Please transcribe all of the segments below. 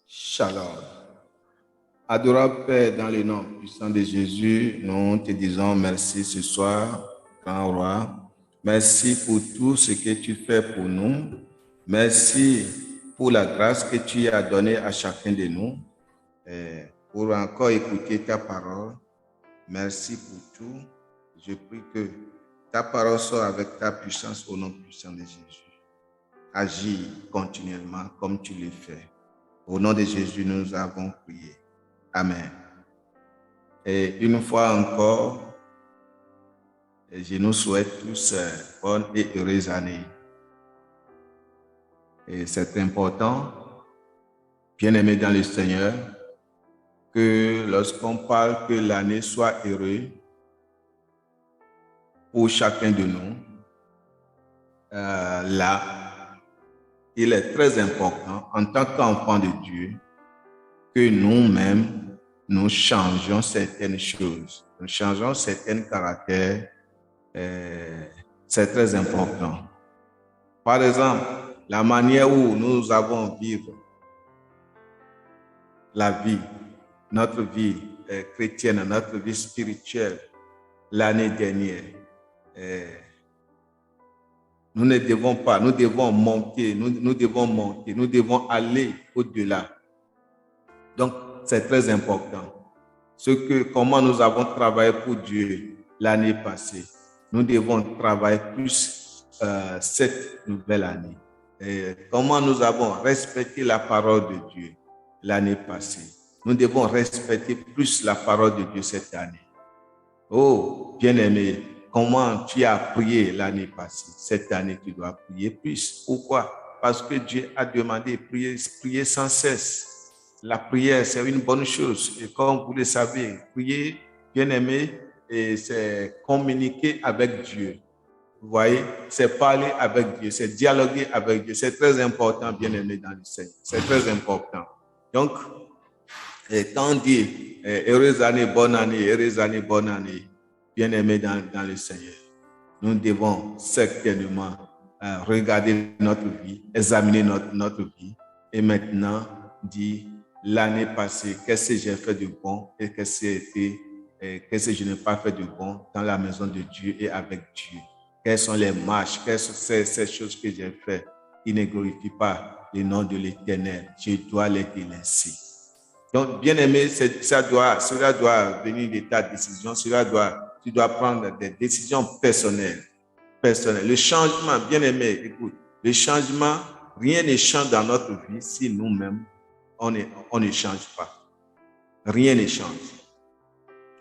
Shalom. Adorable Père, dans le nom puissant de Jésus, nous te disons merci ce soir, grand roi. Merci pour tout ce que tu fais pour nous. Merci pour la grâce que tu as donnée à chacun de nous pour encore écouter ta parole. Merci pour tout. Je prie que ta parole soit avec ta puissance au nom puissant de Jésus. Agis continuellement comme tu le fais. Au nom de Jésus, nous avons prié. Amen. Et une fois encore, je nous souhaite tous bonne et heureuse année. Et c'est important, bien-aimés dans le Seigneur, que lorsqu'on parle que l'année soit heureuse pour chacun de nous, là, il est très important en tant qu'enfant de Dieu que nous-mêmes, nous changeons certaines choses, nous changeons certains caractères. C'est très important. Par exemple, la manière où nous avons vivre la vie, notre vie chrétienne, notre vie spirituelle l'année dernière. Nous ne devons pas, nous devons monter, nous devons aller au-delà. Donc, c'est très important. Comment nous avons travaillé pour Dieu l'année passée. Nous devons travailler plus cette nouvelle année. Comment nous avons respecté la parole de Dieu l'année passée. Nous devons respecter plus la parole de Dieu cette année. Oh, bien-aimé, comment tu as prié l'année passée? Cette année, tu dois prier plus. Pourquoi? Parce que Dieu a demandé de prier sans cesse. La prière, c'est une bonne chose. Et comme vous le savez, prier, bien-aimé, c'est communiquer avec Dieu. Vous voyez, c'est parler avec Dieu, c'est dialoguer avec Dieu. C'est très important, bien-aimé dans le Seigneur. C'est très important. Donc, quand on dit heureuse année, bonne année, bien-aimé dans le Seigneur, nous devons certainement regarder notre vie, examiner notre vie et maintenant dire l'année passée, qu'est-ce que j'ai fait de bon et qu'est-ce que je n'ai pas fait de bon dans la maison de Dieu et avec Dieu. Quelles sont les marches, quelles sont ces choses que j'ai faites qui ne glorifient pas le nom de l'Éternel. Je dois les délaisser. Donc, bien aimé, cela doit venir de ta décision. Tu dois prendre des décisions personnelles. Le changement, bien aimé, écoute, le changement, rien ne change dans notre vie si nous-mêmes, on ne change pas. Rien ne change.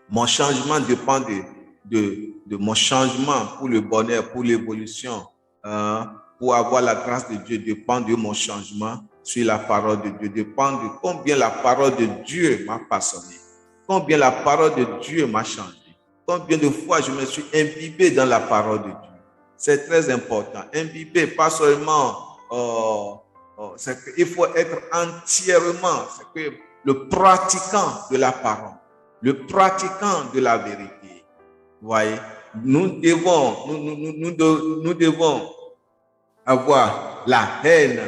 Mon changement dépend de mon changement pour le bonheur, pour l'évolution, pour avoir la grâce de Dieu, dépend de mon changement sur la parole de Dieu, dépend de combien la parole de Dieu m'a façonné, combien la parole de Dieu m'a changé, combien de fois je me suis imbibé dans la parole de Dieu. C'est très important. Imbibé, pas seulement, il faut être entièrement, c'est que le pratiquant de la parole, le pratiquant de la vérité. Vous voyez, nous devons avoir la haine,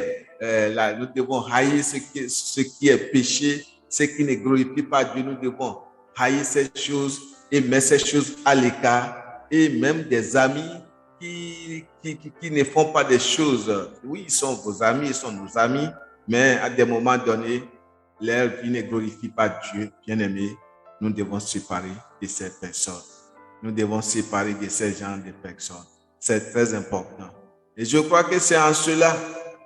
nous devons haïr ce qui est péché, ce qui ne glorifie pas Dieu. Nous devons haïr ces choses et mettre ces choses à l'écart. Et même des amis qui ne font pas des choses. Oui, ils sont vos amis, ils sont nos amis, mais à des moments donnés, leur vie ne glorifie pas Dieu. Bien-aimés, nous devons séparer de ces personnes. Nous devons séparer de ces genres de personnes. C'est très important. Et je crois que c'est en cela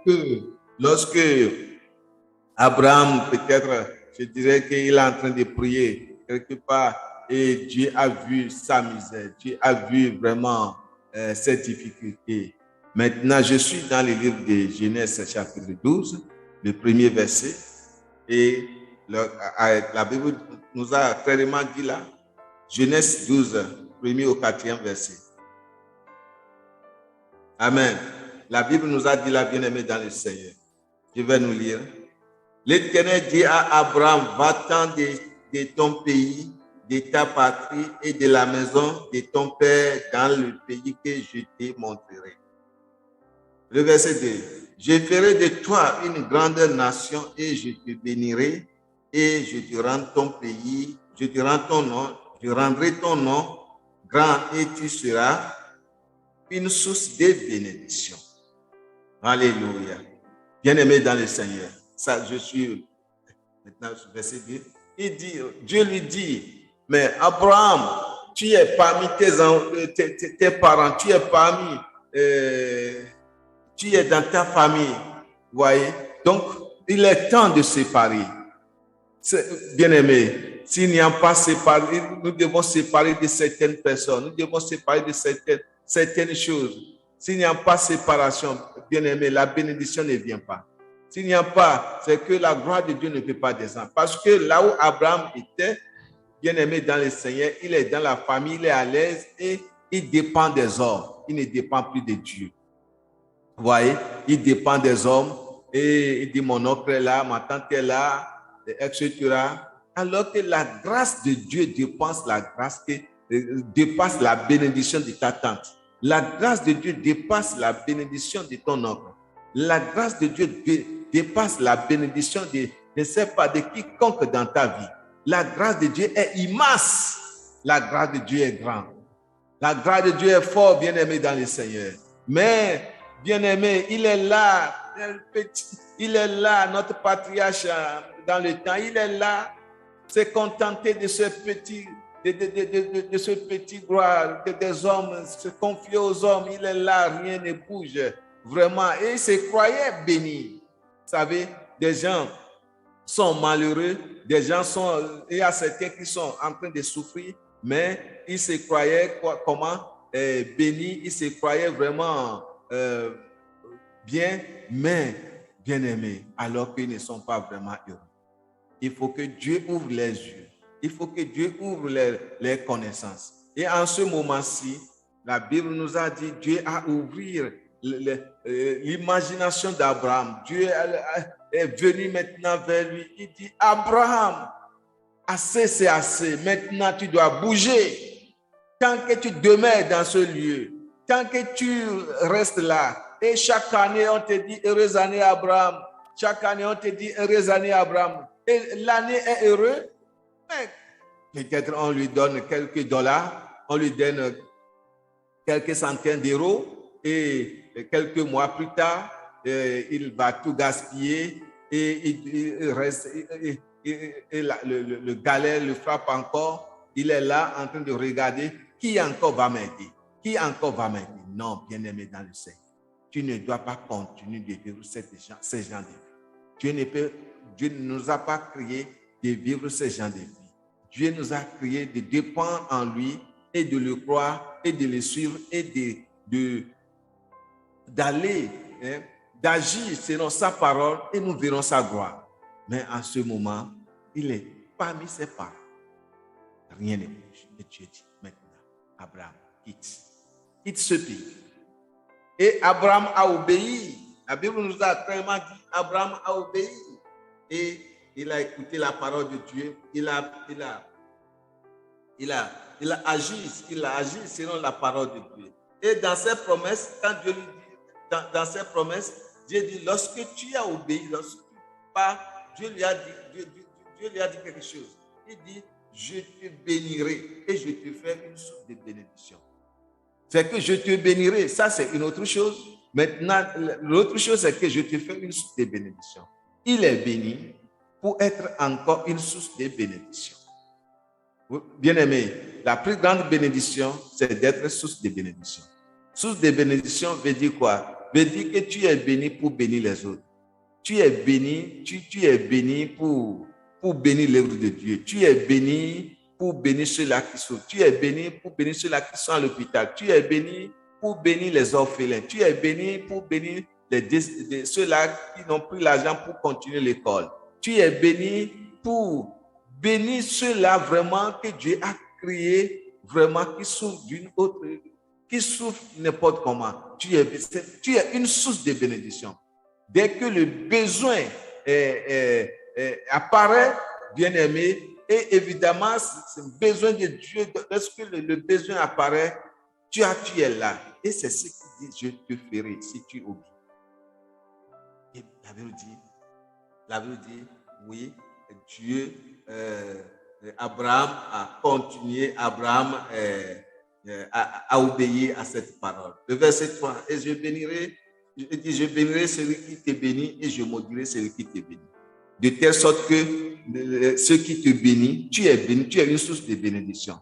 que lorsque Abraham, peut-être, je dirais qu'il est en train de prier quelque part et Dieu a vu sa misère, Dieu a vu vraiment ses difficultés. Maintenant, je suis dans le livre de Genèse chapitre 12, le premier verset, et la Bible nous a clairement dit là, Genèse 12, premier au 4e verset. Amen. La Bible nous a dit là, bien-aimé dans le Seigneur. Je vais nous lire. L'Éternel dit à Abraham, va-t'en de ton pays, de ta patrie et de la maison de ton père dans le pays que je te montrerai. Le verset 2. Je ferai de toi une grande nation et je te bénirai et je te rends ton pays, je te rends ton nom, je rendrai ton nom grand et tu seras une source de bénédiction. Alléluia. Bien-aimé dans le Seigneur, ça je suis maintenant verset 2. Il dit, Dieu lui dit, mais Abraham, tu es parmi tes parents, tu es parmi, tu es dans ta famille, voyez. Donc, il est temps de séparer. Bien-aimé, s'il n'y a pas séparé, nous devons séparer de certaines personnes, nous devons séparer de certaines choses. S'il n'y a pas séparation, bien-aimé, la bénédiction ne vient pas. S'il n'y a pas, c'est que la gloire de Dieu ne peut pas descendre. Parce que là où Abraham était, bien-aimé dans le Seigneur, il est dans la famille, il est à l'aise et il dépend des hommes. Il ne dépend plus de Dieu. Vous voyez, il dépend des hommes et il dit mon oncle est là, ma tante est là, etc. Alors que la grâce de Dieu dépasse dépasse la bénédiction de ta tante. La grâce de Dieu dépasse la bénédiction de ton oncle. La grâce de Dieu dépasse la bénédiction de ne sais pas de quiconque dans ta vie. La grâce de Dieu est immense. La grâce de Dieu est grande. La grâce de Dieu est fort, bien-aimé dans le Seigneur. Mais, bien-aimé, il est là, il est là, notre patriarche dans le temps, il est là, s'est contenté de ce petit, de ce petit gloire, des hommes, se confier aux hommes, il est là, rien ne bouge, vraiment, et il se croyait béni. Vous savez, des gens sont malheureux, des gens sont, il y a certains qui sont en train de souffrir, mais ils se croyaient bénis, ils se croyaient vraiment bien, mais bien aimés, alors qu'ils ne sont pas vraiment heureux. Il faut que Dieu ouvre les yeux, il faut que Dieu ouvre les connaissances. Et en ce moment-ci, la Bible nous a dit, Dieu a ouvert l'imagination d'Abraham. Dieu est venu maintenant vers lui. Il dit, Abraham, assez c'est assez. Maintenant, tu dois bouger. Tant que tu demeures dans ce lieu, tant que tu restes là, et chaque année, on te dit, heureuse année, Abraham. Chaque année, on te dit, heureuse année, Abraham. Et l'année est heureuse, mais peut-être on lui donne quelques dollars, on lui donne quelques centaines d'euros, et quelques mois plus tard, il va tout gaspiller, et il reste, le galet le frappe encore, il est là en train de regarder qui encore va m'aider, qui encore va m'aider. Non, bien-aimé dans le Seigneur, tu ne dois pas continuer de vivre ces gens de vie. Dieu ne nous a pas créé de vivre ces gens de vie. Dieu nous a créé de dépendre en lui et de le croire et de le suivre et d'aller, d'agir selon sa parole et nous verrons sa gloire. Mais en ce moment, il est parmi ses parents. Rien ne bouge. Et Dieu dit maintenant, Abraham, quitte ce pays. Et Abraham a obéi. La Bible nous a clairement dit, Abraham a obéi. Et il a écouté la parole de Dieu. Il a agi selon la parole de Dieu. Et dans ses promesses, quand Dieu lui dit, dans ses promesses, Dieu dit, lorsque tu as obéi, lorsque tu pars, Dieu lui a dit quelque chose. Il dit, je te bénirai et je te ferai une source de bénédiction. C'est que je te bénirai, ça c'est une autre chose. Maintenant, l'autre chose, c'est que je te fais une source de bénédiction. Il est béni pour être encore une source de bénédiction. Bien-aimé, la plus grande bénédiction, c'est d'être source de bénédiction. Source de bénédiction veut dire quoi? Veut dire que tu es béni pour bénir les autres. Tu es béni, tu es béni pour bénir l'œuvre de Dieu. Tu es béni pour bénir ceux-là qui souffrent. Tu es béni pour bénir ceux-là qui sont à l'hôpital. Tu es béni pour bénir les orphelins. Tu es béni pour bénir ceux-là qui n'ont plus l'argent pour continuer l'école. Tu es béni pour bénir ceux-là vraiment que Dieu a créé, vraiment qui souffrent d'une autre, qui souffrent n'importe comment. Tu es une source de bénédiction. Dès que le besoin apparaît, bien-aimé, et évidemment, c'est le besoin de Dieu. Lorsque le besoin apparaît, tu es là. Et c'est ce qu'il dit, je te ferai si tu obéis. La Bible dit, oui, Dieu, Abraham a continué, Abraham a obéi à cette parole. Le verset 3, et je bénirai celui qui te bénit et je maudirai celui qui te bénit. De telle sorte que ceux qui te bénissent, tu es béni, tu es une source de bénédiction.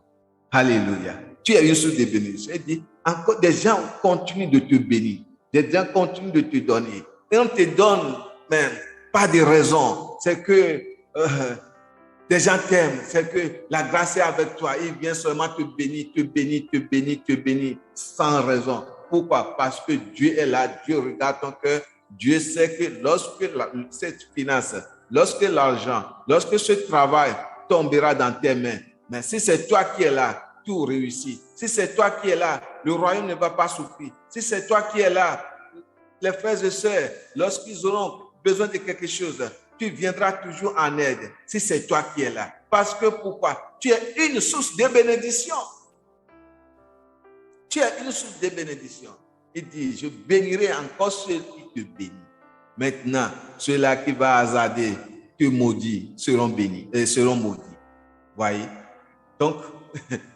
Alléluia. Tu es une source de bénédiction. Il dit, encore des gens continuent de te bénir, des gens continuent de te donner. Et on te donne même pas de raison. C'est que des gens t'aiment, c'est que la grâce est avec toi. Il vient seulement te bénir, te bénir, te bénir, te bénir, sans raison. Pourquoi? Parce que Dieu est là, Dieu regarde ton cœur. Dieu sait que lorsque cette finance, lorsque l'argent, lorsque ce travail tombera dans tes mains, mais si c'est toi qui es là, tout réussit. Si c'est toi qui es là, le royaume ne va pas souffrir. Si c'est toi qui es là, les frères et sœurs, lorsqu'ils auront besoin de quelque chose, tu viendras toujours en aide. Si c'est toi qui es là. Parce que pourquoi? Tu es une source de bénédiction. Tu es une source de bénédiction. Il dit, je bénirai encore ceux qui te bénissent. Maintenant, ceux-là qui vont hasarder, te maudits, seront bénis et seront maudits. Voyez? Donc,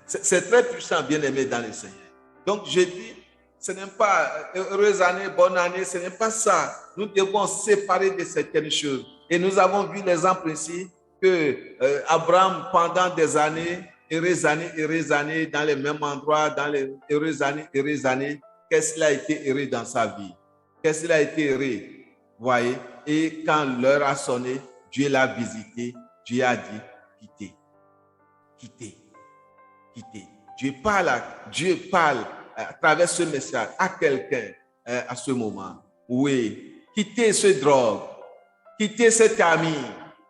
c'est très puissant, bien-aimé dans le Seigneur. Donc, je dis, ce n'est pas heureuse année, bonne année, ce n'est pas ça. Nous devons séparer de certaines choses. Et nous avons vu l'exemple ici que Abraham, pendant des années, heureuses années, dans les mêmes endroits, dans les heureuses années, qu'est-ce qu'il a été heureux dans sa vie? Qu'est-ce qu'il a été heureux? Voyez? Et quand l'heure a sonné, Dieu l'a visité, Dieu a dit, quittez. Dieu parle à travers ce message à quelqu'un à ce moment. Oui, quittez ce drogue, quittez cet ami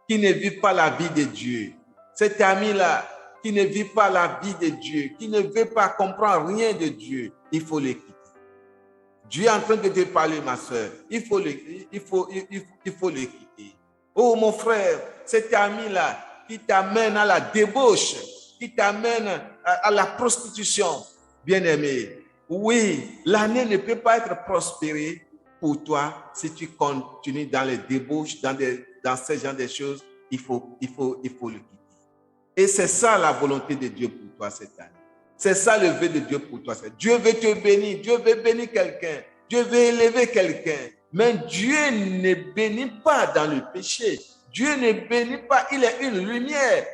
qui ne vit pas la vie de Dieu. Cet ami-là qui ne vit pas la vie de Dieu, qui ne veut pas comprendre rien de Dieu, il faut le quitter. Dieu est en train de te parler, ma soeur. Il faut le quitter. Oh, mon frère, cet ami-là qui t'amène à la débauche, qui t'amène à la prostitution, bien-aimé. Oui, l'année ne peut pas être prospérée pour toi si tu continues dans les débauches, dans ce genre de choses. Il faut le quitter. Et c'est ça la volonté de Dieu pour toi cette année. C'est ça le vœu de Dieu pour toi. Dieu veut te bénir, Dieu veut bénir quelqu'un, Dieu veut élever quelqu'un. Mais Dieu ne bénit pas dans le péché. Dieu ne bénit pas, il est une lumière.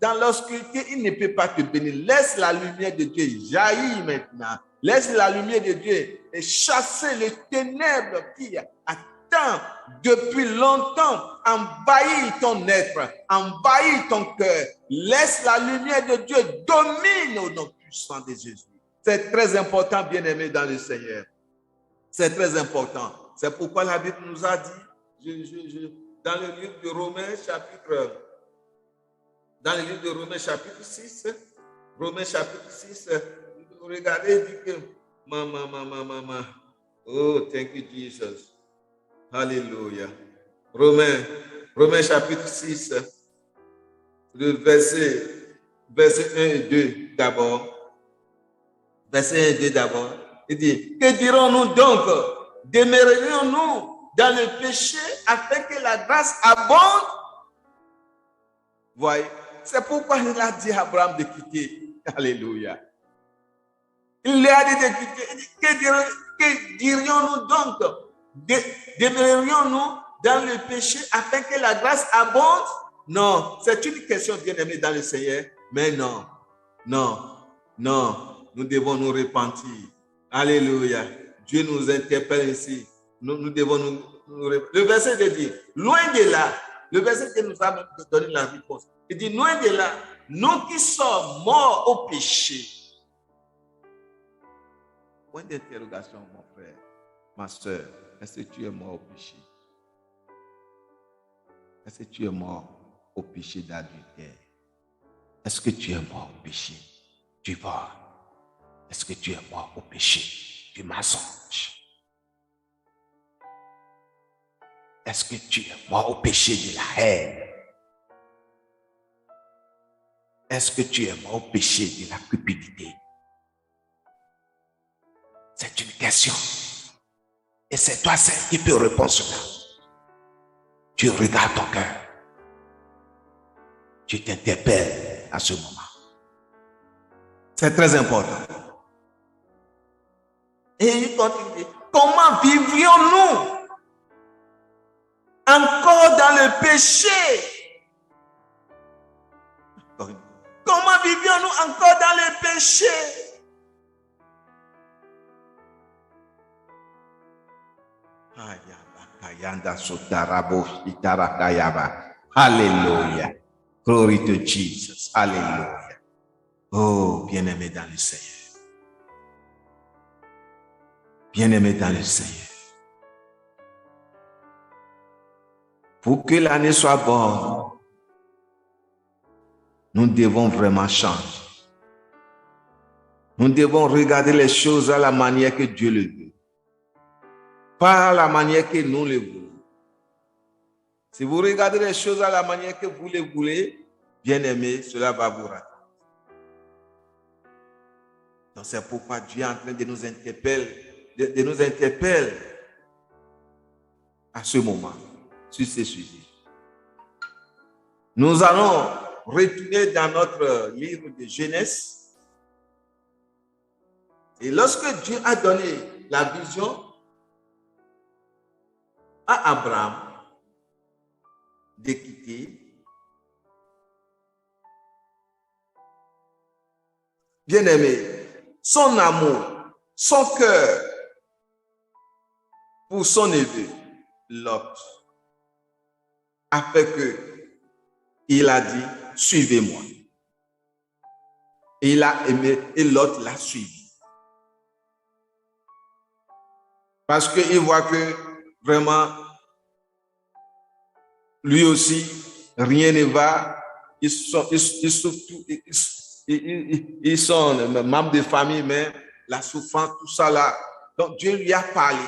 Dans l'obscurité, il ne peut pas te bénir. Laisse la lumière de Dieu jaillir maintenant. Laisse la lumière de Dieu et chasser les ténèbres qui attendent depuis longtemps, envahir ton être, envahir ton cœur. Laisse la lumière de Dieu dominer au nom puissant de Jésus. C'est très important, bien-aimé dans le Seigneur. C'est très important. C'est pourquoi la Bible nous a dit, dans le livre de Romains, chapitre 6, regardez, il dit que, oh, thank you, Jesus. Hallelujah. Romains chapitre 6, le verset 1 et 2 d'abord. Verset 1 et 2 d'abord. Il dit, que dirons-nous donc? Demeurerions-nous dans le péché afin que la grâce abonde? Voyez, c'est pourquoi il a dit à Abraham de quitter. Alléluia. Il lui a dit de quitter. Que dirions-nous donc? Demeurerions-nous dans le péché afin que la grâce abonde? Non, c'est une question bien aimée dans le Seigneur. Mais non, nous devons nous repentir. Alléluia. Dieu nous interpelle ici. Nous devons nous repentir. Le verset dit, loin de là, le verset qui nous a donné la réponse. Il dit, loin de là, nous qui sommes morts au péché. Point d'interrogation, mon frère, ma soeur. Est-ce que tu es mort au péché? Est-ce que tu es mort au péché d'adultère? Est-ce que tu es mort au péché du vol? Est-ce que tu es mort au péché du mensonge? Est-ce que tu es mort au péché de la haine? Est-ce que tu es mort au péché de la cupidité? C'est une question. Et c'est toi seul qui peux répondre cela. Dieu regarde ton cœur. Dieu t'interpelle à ce moment. C'est très important. Et il continue. Comment vivrions-nous encore dans le péché? Comment vivions-nous encore dans le péché? Alléluia. Glory to Jesus. Alléluia. Oh, bien-aimé dans le Seigneur. Bien-aimé dans le Seigneur. Pour que l'année soit bonne, nous devons vraiment changer. Nous devons regarder les choses à la manière que Dieu le veut. Pas à la manière que nous le voulons. Si vous regardez les choses à la manière que vous les voulez, bien aimé, cela va vous rater. Donc c'est pourquoi Dieu est en train de nous interpeller, à ce moment sur ces sujets. Nous allons retourner dans notre livre de Genèse. Et lorsque Dieu a donné la vision à Abraham de quitter, bien-aimé, son amour, son cœur pour son neveu, Lot, a fait que il a dit, suivez-moi. Et il a aimé et Lot l'a suivi. Parce qu'il voit que vraiment, lui aussi, rien ne va. Ils sont membres de famille, mais la souffrance, tout ça là. Donc Dieu lui a parlé.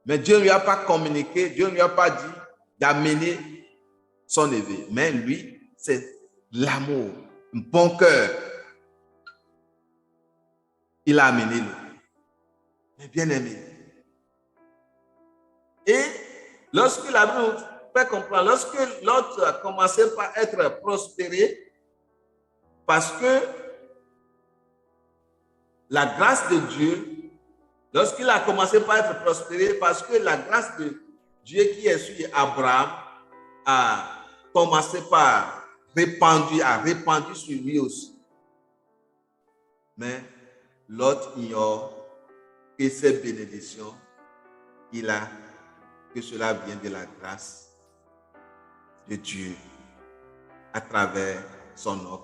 Mais Dieu ne lui a pas communiqué, Dieu ne lui a pas dit d'amener son neveu. Mais lui, c'est l'amour, un bon cœur. Il a amené l'autre. Mais bien aimé. Et lorsque la Bible fait comprendre, lorsque l'autre a commencé par être prospéré, parce que la grâce de Dieu, lorsqu'il a commencé par être prospéré, parce que la grâce de Dieu qui est sur Abraham a commencé par répandu sur lui aussi. Mais l'autre ignore que ces bénédictions, que cela vient de la grâce de Dieu à travers son oncle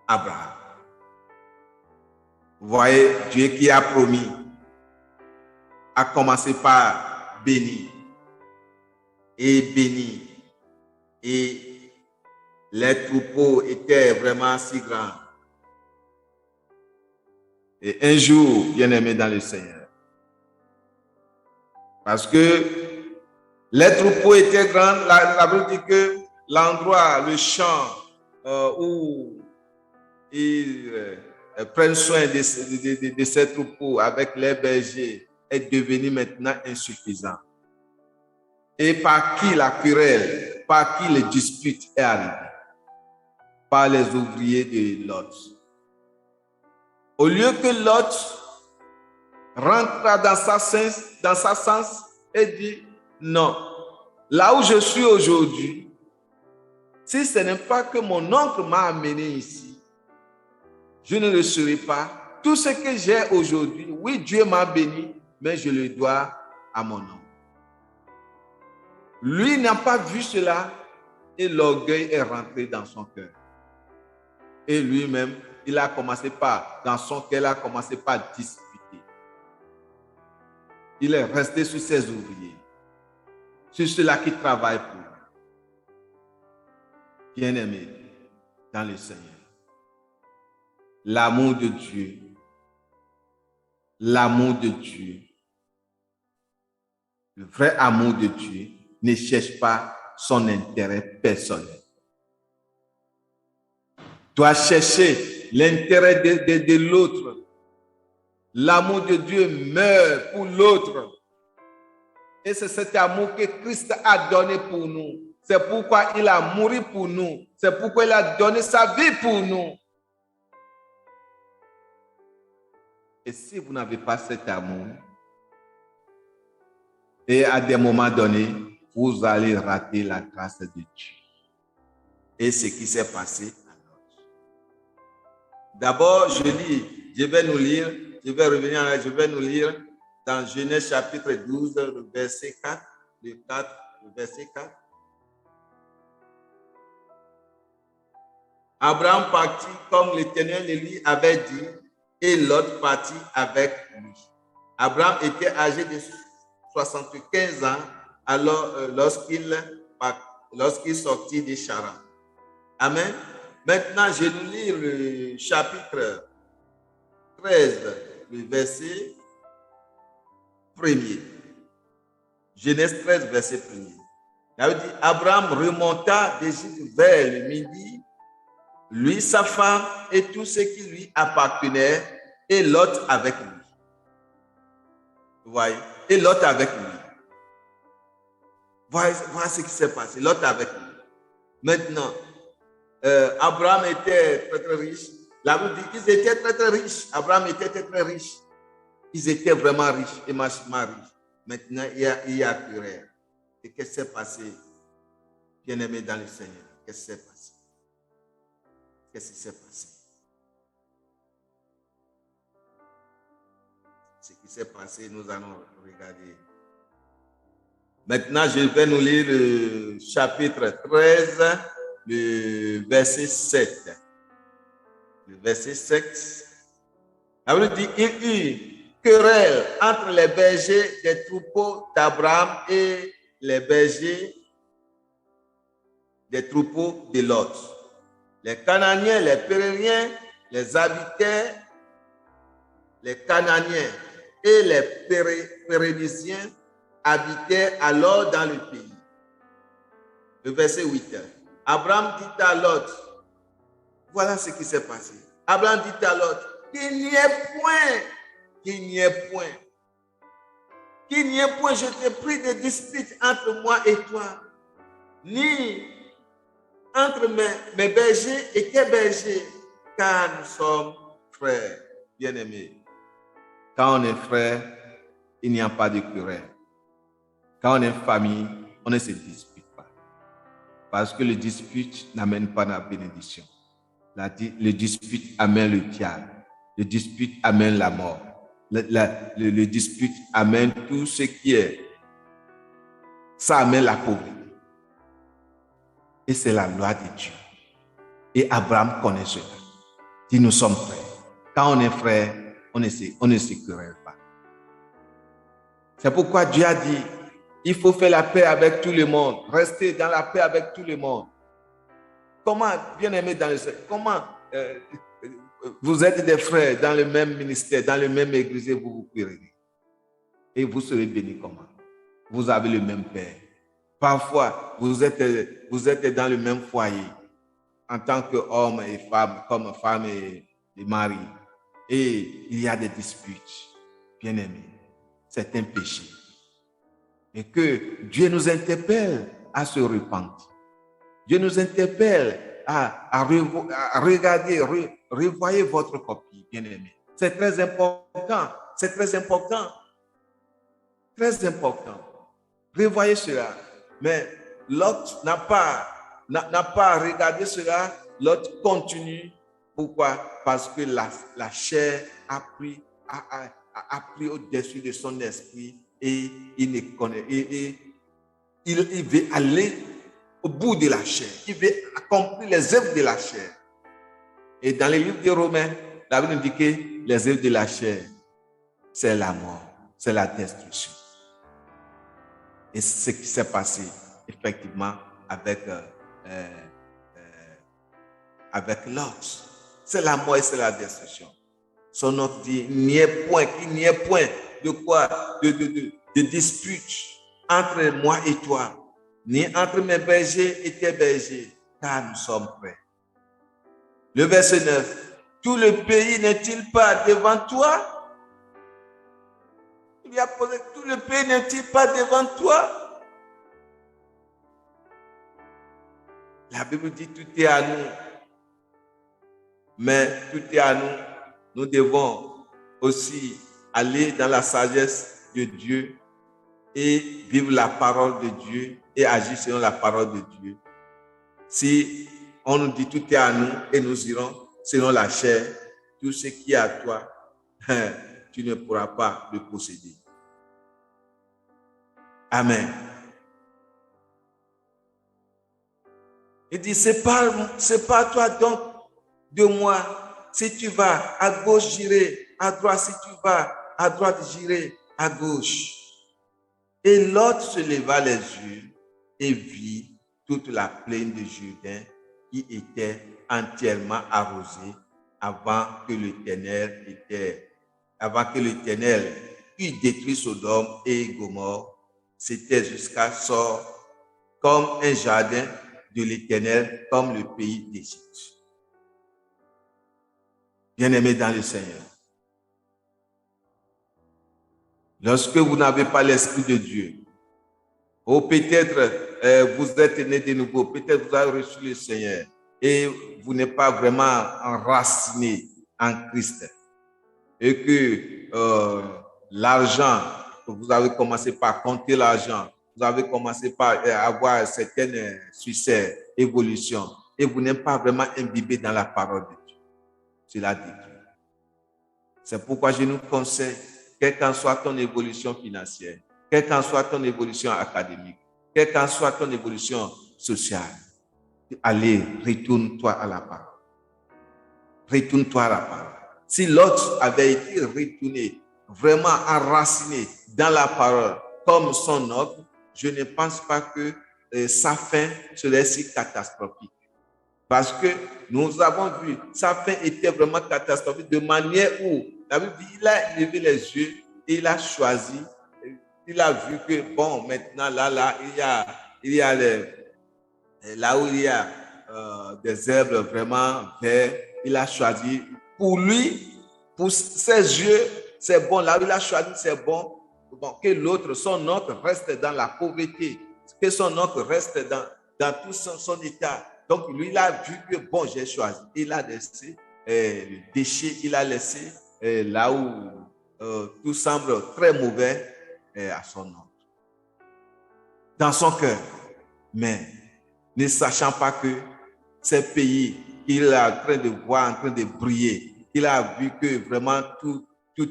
Abraham. Vous voyez, Dieu qui a promis a commencé par bénir et bénir. Et les troupeaux étaient vraiment si grands. Et un jour, bien-aimé dans le Seigneur, parce que les troupeaux étaient grands, la Bible dit que l'endroit, le champ où ils prennent soin de ces troupeaux avec les bergers est devenu maintenant insuffisant. Et par qui la querelle, par qui les disputes est arrivée? Par les ouvriers de Lot. Au lieu que Lot rentre dans sa sens et dit non, là où je suis aujourd'hui, si ce n'est pas que mon oncle m'a amené ici, je ne le serai pas. Tout ce que j'ai aujourd'hui, oui, Dieu m'a béni, mais je le dois à mon oncle. Lui n'a pas vu cela et l'orgueil est rentré dans son cœur. Et lui-même, il a commencé dans son cœur, il a commencé par disputer. Il est resté sur ses ouvriers, sur ceux-là qui travaillent pour lui. Bien-aimé dans le Seigneur, l'amour de Dieu, le vrai amour de Dieu ne cherche pas son intérêt personnel. Doit chercher l'intérêt de l'autre. L'amour de Dieu meurt pour l'autre. Et c'est cet amour que Christ a donné pour nous. C'est pourquoi il a mouru pour nous. C'est pourquoi il a donné sa vie pour nous. Et si vous n'avez pas cet amour, et à des moments donnés, vous allez rater la grâce de Dieu. Et ce qui s'est passé alors. D'abord, je vais nous lire dans Genèse chapitre 12, le verset 4, le verset 4. Abraham partit comme l'Éternel lui avait dit, et Lot partit avec lui. Abraham était âgé de 75 ans alors lorsqu'il sortit de Charan. Amen. Maintenant, je nous lis le chapitre 13, le verset 1er. Genèse 13, verset 1er. Il dit, Abraham remonta d'Égypte vers le midi, lui, sa femme et tout ce qui lui appartenait, et Lot avec lui. Vous voyez? Et Lot avec lui. Voilà ce qui s'est passé. Lot avec lui. Maintenant, Abraham était très, très riche. La Bible dit qu'ils étaient très, très riches. Abraham était très, très riche. Ils étaient vraiment riches et massivement riches. Maintenant, il y a querelle. Et qu'est-ce qui s'est passé? Bien-aimé dans le Seigneur, qu'est-ce qui s'est passé? Qu'est-ce qui s'est passé? Ce qui s'est passé, nous allons regarder. Maintenant, je vais nous lire le chapitre 13, le verset 7. Le verset 7. La Bible dit, il y eut querelle entre les bergers des troupeaux d'Abraham et les bergers des troupeaux de Lot. Les Canaaniens, les Périziens, les habitaient, les Canaaniens et les Périziens habitaient alors dans le pays. Le verset 8. Abraham dit à Lot, voilà ce qui s'est passé. Abraham dit à Lot, qu'il n'y ait point, je t'ai pris de dispute entre moi et toi, ni entre mes bergers et tes bergers, car nous sommes frères, bien-aimés. Quand on est frère, il n'y a pas de querelle. Quand on est famille, on ne se dispute pas. Parce que le dispute n'amène pas la bénédiction. Le dispute amène le diable. Le dispute amène la mort. Le dispute amène tout ce qui est. Ça amène la pauvreté. Et c'est la loi de Dieu. Et Abraham connaît cela. Si nous sommes frères. Quand on est frère, on ne se querelle pas. C'est pourquoi Dieu a dit, il faut faire la paix avec tout le monde. Rester dans la paix avec tout le monde. Comment, bien aimé dans le Seigneur, comment vous êtes des frères dans le même ministère, dans le même église et vous vous querellez. Et vous serez bénis comment? Vous avez le même père. Parfois, vous êtes dans le même foyer en tant qu'homme et femme, comme femme et mari. Et il y a des disputes, bien aimés. C'est un péché. Et que Dieu nous interpelle à se repentir. Dieu nous interpelle à regarder, revoyez votre copie, bien aimé. C'est très important. C'est très important. Très important. Revoyez cela. Mais Lot n'a pas regardé cela. Lot continue. Pourquoi? Parce que la chair a pris au-dessus de son esprit et il ne connaît. Et il veut aller au bout de la chair. Il veut accomplir les œuvres de la chair. Et dans les livres des Romains, la Bible dit que les œuvres de la chair, c'est la mort, c'est la destruction. Et c'est ce qui s'est passé effectivement avec Lot. C'est la mort et c'est la destruction. Son nom dit, qu'il n'y ait point de quoi, de dispute entre moi et toi, ni entre mes bergers et tes bergers, car nous sommes frères. Le verset 9. Tout le pays n'est-il pas devant toi? lui a posé, tout le pays n'est-il pas devant toi? La Bible dit tout est à nous. Mais tout est à nous. Nous devons aussi aller dans la sagesse de Dieu et vivre la parole de Dieu et agir selon la parole de Dieu. Si on nous dit tout est à nous et nous irons selon la chair, tout ce qui est à toi, tu ne pourras pas le posséder. Amen. Il dit, c'est pas toi donc de moi. Si tu vas à gauche, j'irai. À droite, si tu vas à droite, j'irai à gauche. Et Lot se leva les yeux et vit toute la plaine de Jourdain qui était entièrement arrosée avant que l'Éternel eût détruit Sodome et Gomorrhe. C'était jusqu'à Sor comme un jardin de l'Éternel, comme le pays d'Égypte. Bien-aimés dans le Seigneur, lorsque vous n'avez pas l'Esprit de Dieu, ou peut-être vous êtes né de nouveau, peut-être vous avez reçu le Seigneur et vous n'êtes pas vraiment enraciné en Christ, et que l'argent, vous avez commencé par compter l'argent, vous avez commencé par avoir certaines succès, évolutions, et vous n'êtes pas vraiment imbibé dans la parole de Dieu. Cela détruit. C'est pourquoi je nous conseille, quelle qu'en soit ton évolution financière, quelle qu'en soit ton évolution académique, quelle qu'en soit ton évolution sociale, allez, retourne-toi à la parole. Retourne-toi à la parole. Si l'autre avait été retourné, vraiment enraciné dans la parole, comme son oncle, je ne pense pas que sa fin serait si catastrophique. Parce que nous avons vu, sa fin était vraiment catastrophique de manière où, la Bible dit, il a levé les yeux et il a choisi, il a vu que, bon, maintenant, là, il y a là où il y a des herbes vraiment vertes, il a choisi, pour lui, pour ses yeux, c'est bon, là où il a choisi, c'est bon, que l'autre, son oncle, reste dans la pauvreté, que son oncle reste dans tout son état. Donc, lui, il a vu que, bon, j'ai choisi. Il a laissé le déchet, il a laissé là où tout semble très mauvais à son oncle. Dans son cœur. Mais, ne sachant pas que ces pays qu'il est en train de voir, en train de briller, il a vu que vraiment tout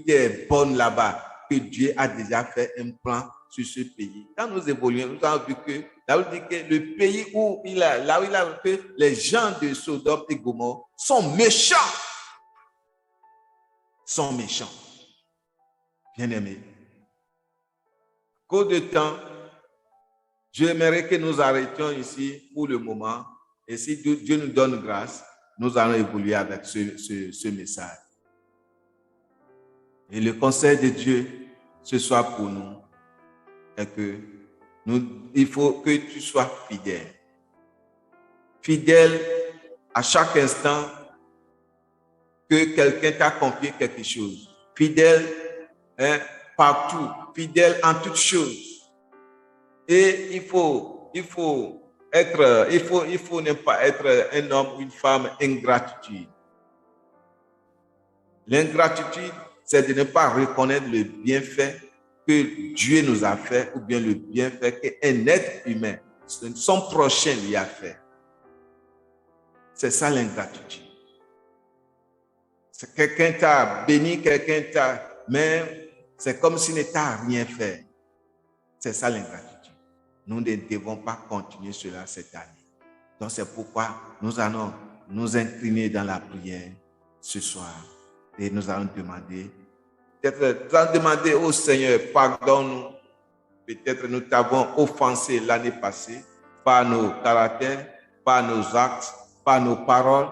est bon là-bas, que Dieu a déjà fait un plan sur ce pays. Quand nous évoluons, nous avons vu que là où il dit que le pays où il a, là où il a vu que les gens de Sodome et Gomorrhe sont méchants. Sont méchants. Bien-aimés. Qu'au de temps, j'aimerais que nous arrêtions ici pour le moment. Et si Dieu nous donne grâce, nous allons évoluer avec ce message. Et le conseil de Dieu, ce soit pour nous, est que il faut que tu sois fidèle. Fidèle à chaque instant que quelqu'un t'a confié quelque chose. Fidèle partout. Fidèle en toutes choses. Et il faut ne pas être un homme ou une femme ingratitude. L'ingratitude, c'est de ne pas reconnaître le bienfait que Dieu nous a fait ou bien le bienfait qu'un être humain, son prochain lui a fait. C'est ça l'ingratitude. C'est quelqu'un t'a béni, mais c'est comme s'il ne t'a rien fait. C'est ça l'ingratitude. Nous ne devons pas continuer cela cette année. Donc c'est pourquoi nous allons nous incliner dans la prière ce soir. Et nous allons demander, au Seigneur, pardonne-nous. Peut-être nous t'avons offensé l'année passée par nos caractères, par nos actes, par nos paroles.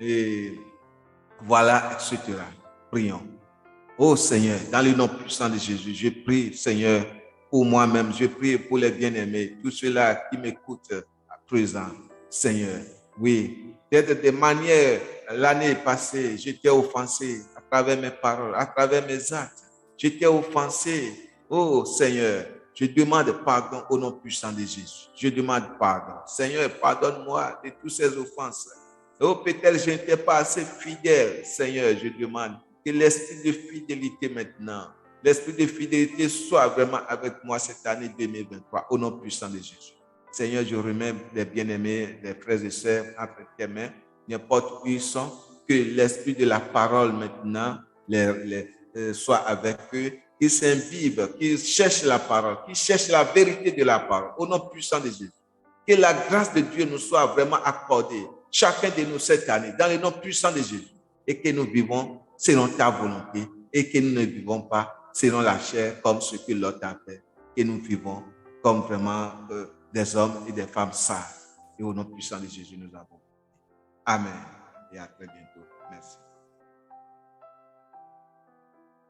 Et voilà, etc. Prions. Oh Seigneur, dans le nom puissant de Jésus, je prie, Seigneur, pour moi-même, je prie pour les bien-aimés, tous ceux-là qui m'écoutent à présent, Seigneur. Oui, peut-être de manière, l'année passée, j'étais offensé à travers mes paroles, à travers mes actes. J'étais offensé Oh Seigneur, je demande pardon au nom puissant de Jésus. Je demande pardon. Seigneur, pardonne-moi de toutes ces offenses. Oh, peut-être je n'étais pas assez fidèle. Seigneur, je demande que l'esprit de fidélité maintenant, l'esprit de fidélité soit vraiment avec moi cette année 2023, au nom puissant de Jésus. Seigneur, je remets les bien-aimés, les frères et sœurs entre tes mains, n'importe où ils sont, que l'esprit de la parole maintenant soit avec eux, qu'ils s'imbibent, qu'ils cherchent la parole, qu'ils cherchent la vérité de la parole, au nom puissant de Jésus. Que la grâce de Dieu nous soit vraiment accordée, chacun de nous cette année, dans le nom puissant de Jésus, et que nous vivons selon ta volonté, et que nous ne vivons pas selon la chair, comme ce que l'autre a fait, que nous vivons comme vraiment des hommes et des femmes sages. Et au nom puissant de Jésus, nous avons. Amen. Et à très bientôt. Merci.